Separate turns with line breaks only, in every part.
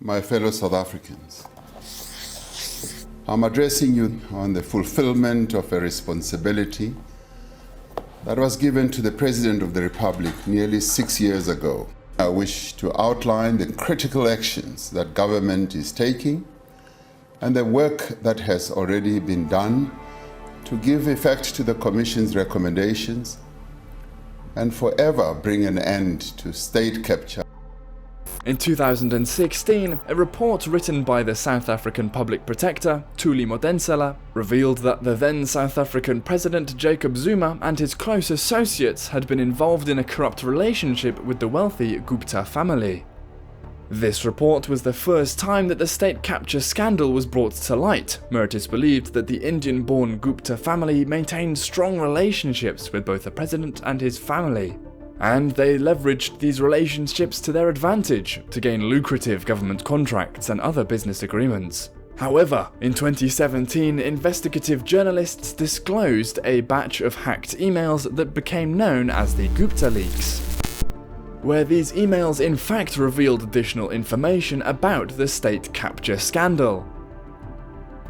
my fellow South Africans. I'm addressing you on the fulfillment of a responsibility that was given to the President of the Republic nearly 6 years ago. I wish to outline the critical actions that government is taking and the work that has already been done to give effect to the Commission's recommendations and forever bring an end to state capture.
In 2016, a report written by the South African Public Protector, Thuli Modensela, revealed that the then South African President Jacob Zuma and his close associates had been involved in a corrupt relationship with the wealthy Gupta family. This report was the first time that the state capture scandal was brought to light, where it is believed that the Indian-born Gupta family maintained strong relationships with both the president and his family. And they leveraged these relationships to their advantage to gain lucrative government contracts and other business agreements. However, in 2017, investigative journalists disclosed a batch of hacked emails that became known as the Gupta leaks, where these emails in fact revealed additional information about the state capture scandal.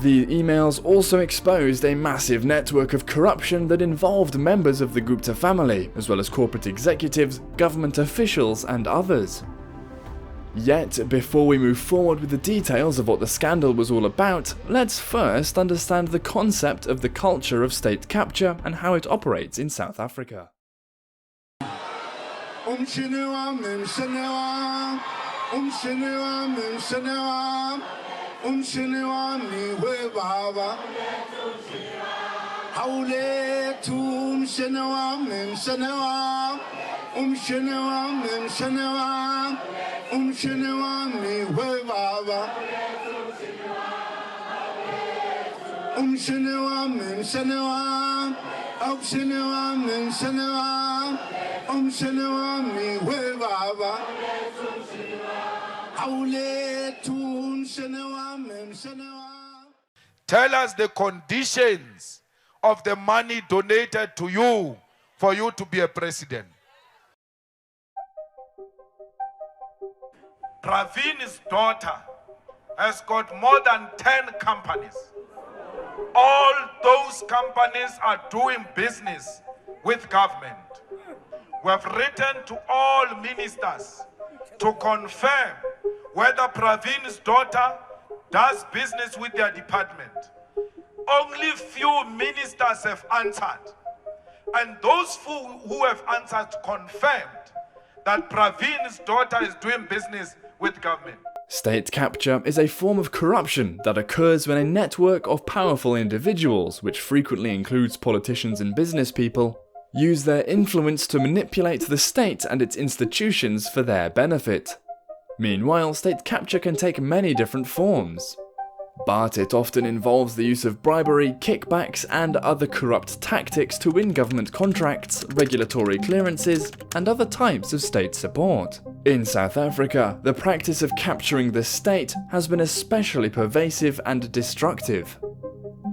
The emails also exposed a massive network of corruption that involved members of the Gupta family, as well as corporate executives, government officials, and others. Yet, before we move forward with the details of what the scandal was all about, let's first understand the concept of the culture of state capture and how it operates in South Africa.
Umshini wami we baba Hawlethu umshini wami mshini wami Umshini wami mshini wami Umshini wami we baba Umshini wami mshini wami Umshini wami mshini wami Umshini wami we baba
Tell us the conditions of the money donated to you for you to be a president. Praveen's daughter has got more than 10 companies. All those companies are doing business with government. We have written to all ministers to confirm whether Praveen's daughter does business with their department. Only few ministers have answered, and those few who have answered confirmed that Praveen's daughter is doing business with government.
State capture is a form of corruption that occurs when a network of powerful individuals, which frequently includes politicians and business people, use their influence to manipulate the state and its institutions for their benefit. Meanwhile, state capture can take many different forms, but it often involves the use of bribery, kickbacks, and other corrupt tactics to win government contracts, regulatory clearances, and other types of state support. In South Africa, the practice of capturing the state has been especially pervasive and destructive.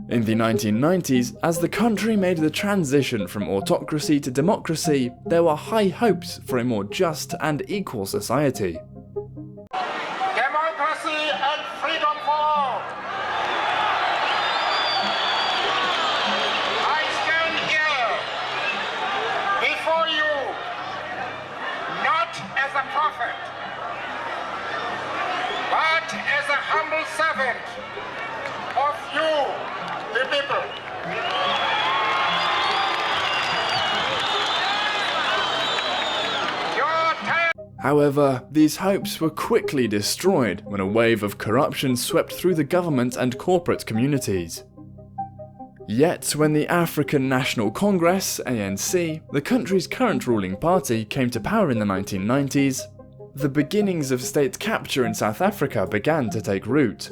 In the 1990s, as the country made the transition from autocracy to democracy, there were high hopes for a more just and equal society.
Democracy and freedom for all. I stand here before you not as a prophet, but as a humble servant of you, the people.
However, these hopes were quickly destroyed when a wave of corruption swept through the government and corporate communities. Yet, when the African National Congress, ANC, the country's current ruling party, came to power in the 1990s, the beginnings of state capture in South Africa began to take root.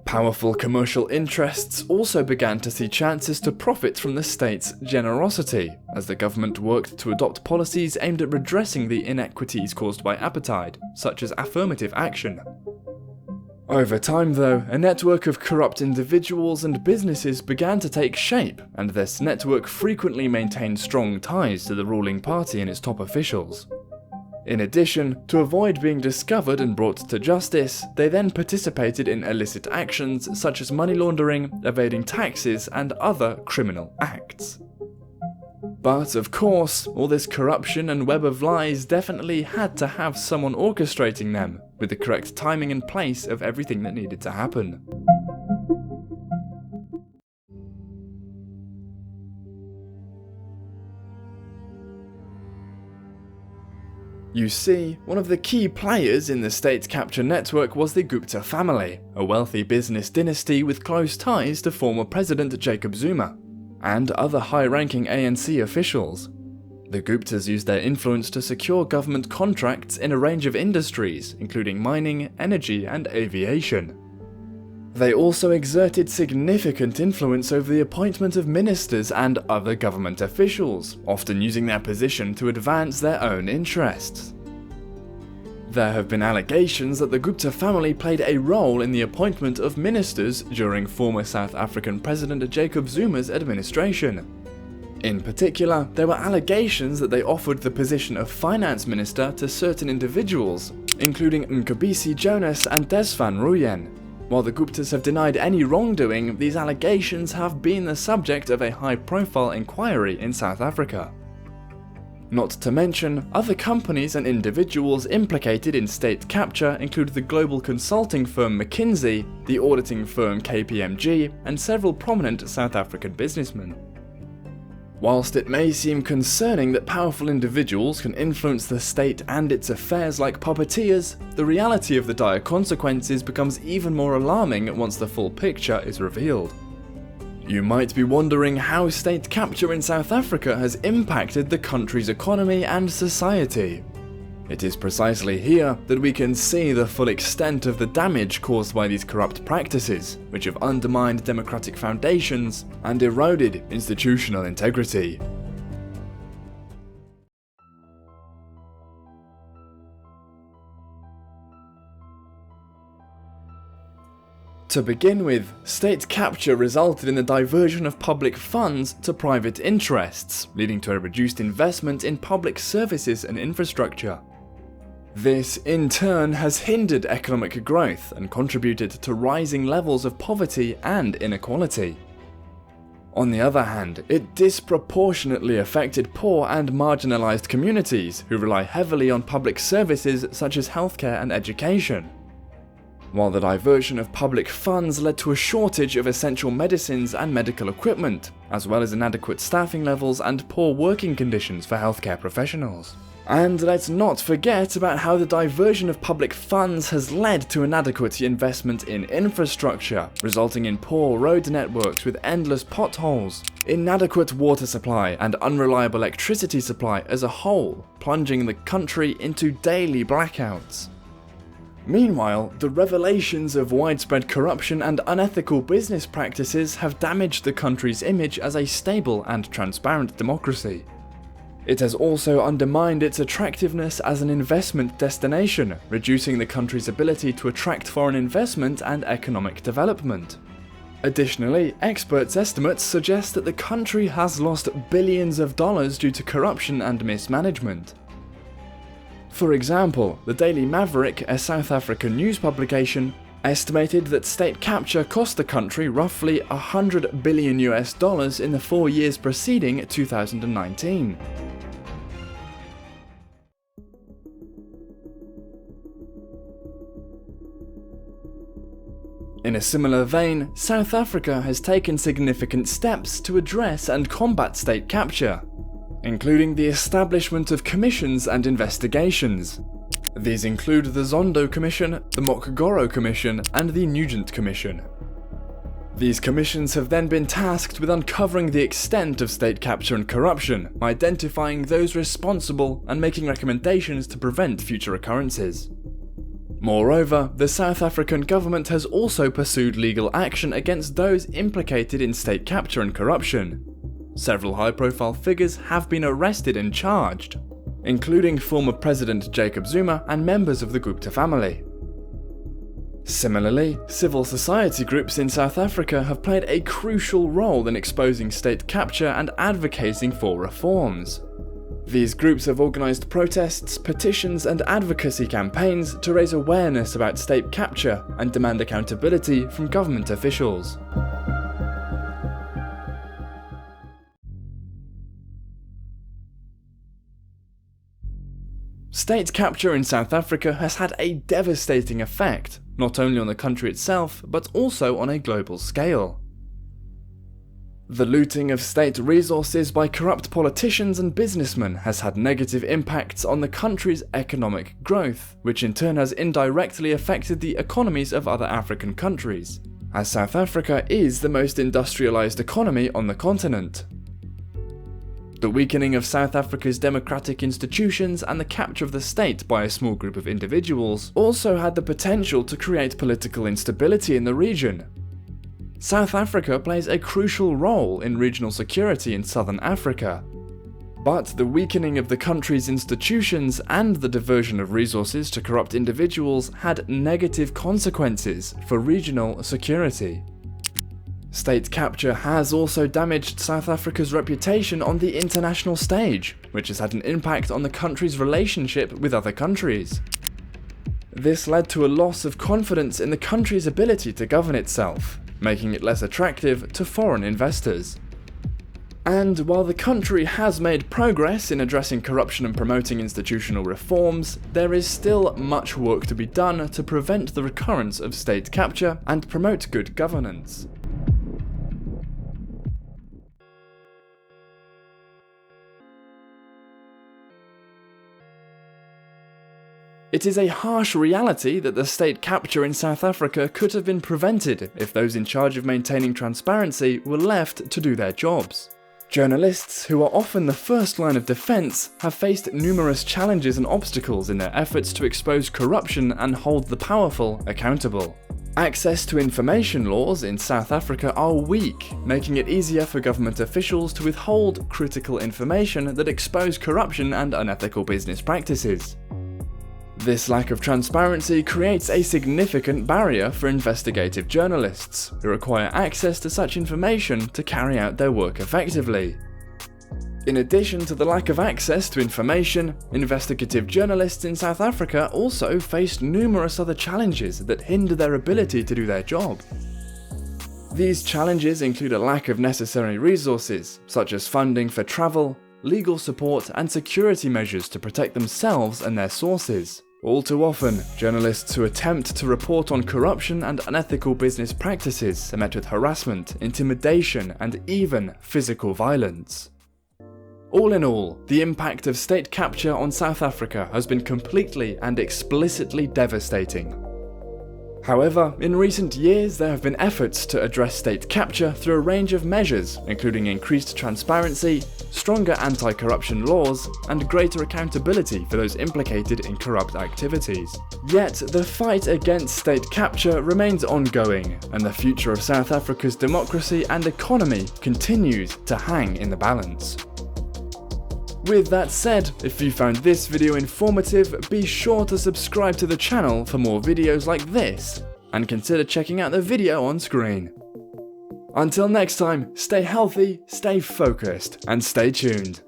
Powerful commercial interests also began to see chances to profit from the state's generosity, as the government worked to adopt policies aimed at redressing the inequities caused by apartheid, such as affirmative action. Over time, though, a network of corrupt individuals and businesses began to take shape, and this network frequently maintained strong ties to the ruling party and its top officials. In addition, to avoid being discovered and brought to justice, they then participated in illicit actions such as money laundering, evading taxes, and other criminal acts. But of course, all this corruption and web of lies definitely had to have someone orchestrating them, with the correct timing and place of everything that needed to happen. You see, one of the key players in the state capture network was the Gupta family, a wealthy business dynasty with close ties to former President Jacob Zuma, and other high-ranking ANC officials. The Guptas used their influence to secure government contracts in a range of industries, including mining, energy, and aviation. They also exerted significant influence over the appointment of ministers and other government officials, often using their position to advance their own interests. There have been allegations that the Gupta family played a role in the appointment of ministers during former South African President Jacob Zuma's administration. In particular, there were allegations that they offered the position of finance minister to certain individuals, including Nkabisi Jonas and Desvan Ruyen. While the Guptas have denied any wrongdoing, these allegations have been the subject of a high-profile inquiry in South Africa. Not to mention, other companies and individuals implicated in state capture include the global consulting firm McKinsey, the auditing firm KPMG, and several prominent South African businessmen. Whilst it may seem concerning that powerful individuals can influence the state and its affairs like puppeteers, the reality of the dire consequences becomes even more alarming once the full picture is revealed. You might be wondering how state capture in South Africa has impacted the country's economy and society. It is precisely here that we can see the full extent of the damage caused by these corrupt practices, which have undermined democratic foundations and eroded institutional integrity. To begin with, state capture resulted in the diversion of public funds to private interests, leading to a reduced investment in public services and infrastructure. This, in turn, has hindered economic growth and contributed to rising levels of poverty and inequality. On the other hand, it disproportionately affected poor and marginalized communities who rely heavily on public services such as healthcare and education. While the diversion of public funds led to a shortage of essential medicines and medical equipment, as well as inadequate staffing levels and poor working conditions for healthcare professionals. And let's not forget about how the diversion of public funds has led to inadequate investment in infrastructure, resulting in poor road networks with endless potholes, inadequate water supply, and unreliable electricity supply as a whole, plunging the country into daily blackouts. Meanwhile, the revelations of widespread corruption and unethical business practices have damaged the country's image as a stable and transparent democracy. It has also undermined its attractiveness as an investment destination, reducing the country's ability to attract foreign investment and economic development. Additionally, experts' estimates suggest that the country has lost billions of dollars due to corruption and mismanagement. For example, the Daily Maverick, a South African news publication, estimated that state capture cost the country roughly $100 billion in the 4 years preceding 2019. In a similar vein, South Africa has taken significant steps to address and combat state capture, including the establishment of commissions and investigations. These include the Zondo Commission, the Mokgoro Commission, and the Nugent Commission. These commissions have then been tasked with uncovering the extent of state capture and corruption, identifying those responsible, and making recommendations to prevent future occurrences. Moreover, the South African government has also pursued legal action against those implicated in state capture and corruption. Several high-profile figures have been arrested and charged, including former President Jacob Zuma and members of the Gupta family. Similarly, civil society groups in South Africa have played a crucial role in exposing state capture and advocating for reforms. These groups have organised protests, petitions and advocacy campaigns to raise awareness about state capture and demand accountability from government officials. State capture in South Africa has had a devastating effect, not only on the country itself, but also on a global scale. The looting of state resources by corrupt politicians and businessmen has had negative impacts on the country's economic growth, which in turn has indirectly affected the economies of other African countries, as South Africa is the most industrialized economy on the continent. The weakening of South Africa's democratic institutions and the capture of the state by a small group of individuals also had the potential to create political instability in the region. South Africa plays a crucial role in regional security in southern Africa, but the weakening of the country's institutions and the diversion of resources to corrupt individuals had negative consequences for regional security. State capture has also damaged South Africa's reputation on the international stage, which has had an impact on the country's relationship with other countries. This led to a loss of confidence in the country's ability to govern itself, making it less attractive to foreign investors. And while the country has made progress in addressing corruption and promoting institutional reforms, there is still much work to be done to prevent the recurrence of state capture and promote good governance. It is a harsh reality that the state capture in South Africa could have been prevented if those in charge of maintaining transparency were left to do their jobs. Journalists, who are often the first line of defense, have faced numerous challenges and obstacles in their efforts to expose corruption and hold the powerful accountable. Access to information laws in South Africa are weak, making it easier for government officials to withhold critical information that expose corruption and unethical business practices. This lack of transparency creates a significant barrier for investigative journalists, who require access to such information to carry out their work effectively. In addition to the lack of access to information, investigative journalists in South Africa also face numerous other challenges that hinder their ability to do their job. These challenges include a lack of necessary resources, such as funding for travel, legal support, and security measures to protect themselves and their sources. All too often, journalists who attempt to report on corruption and unethical business practices are met with harassment, intimidation, and even physical violence. All in all, the impact of state capture on South Africa has been completely and explicitly devastating. However, in recent years there have been efforts to address state capture through a range of measures, including increased transparency, stronger anti-corruption laws, and greater accountability for those implicated in corrupt activities. Yet, the fight against state capture remains ongoing, and the future of South Africa's democracy and economy continues to hang in the balance. With that said, if you found this video informative, be sure to subscribe to the channel for more videos like this, and consider checking out the video on screen. Until next time, stay healthy, stay focused, and stay tuned.